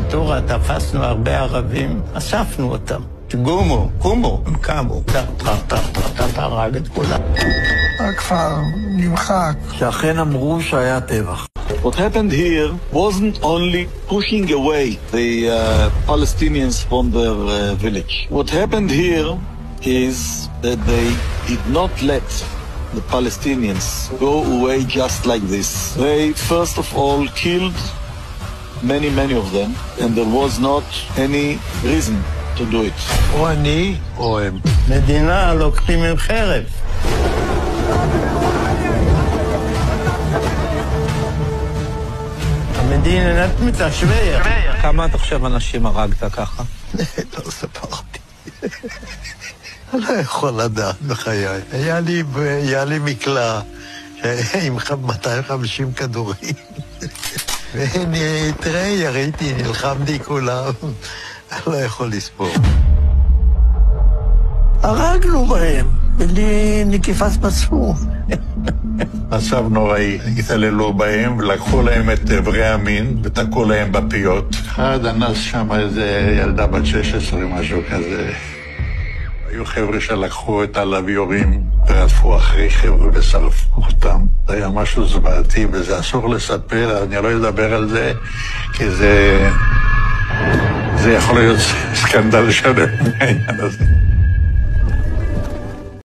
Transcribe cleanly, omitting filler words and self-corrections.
בטורה תפסנו הרבה ערבים, אספנו אותם. גומו, קומו, הם קמו. הרג את כולם. הכפר נמחק. שאכן אמרו שהיה טבח. What happened here wasn't only pushing away the Palestinians from their village. What happened here is that they did not let the Palestinians go away just like this. They first of all killed many of them, and there was not any reason to do it. או אני או הם. מדינה לוקחים עם חרב. המדינה מתשווה. כמה אתה חושב אנשים הרגת ככה? לא ספרתי. אני לא יכול לדעת בחיי. היה לי מקלע עם 250 כדורים. תראה, יריתי, נלחמתי כולם. אני לא יכול לספור. הרגנו בהם, בלי נקיפת מצפון. מצב נוראי, התעללו בהם ולקחו להם את איברי המין ותקעו להם בפיות. אחד אנס שם איזה ילדה בת 16, משהו כזה. היו חבר'ה שלקחו את הלוויורים ורדפו אחרי חבר'ה ושרפו אותם. זה היה משהו זוועתי וזה אסור לספר, אני לא אדבר על זה, כי זה יכול להיות סקנדל שלם מהעניין הזה.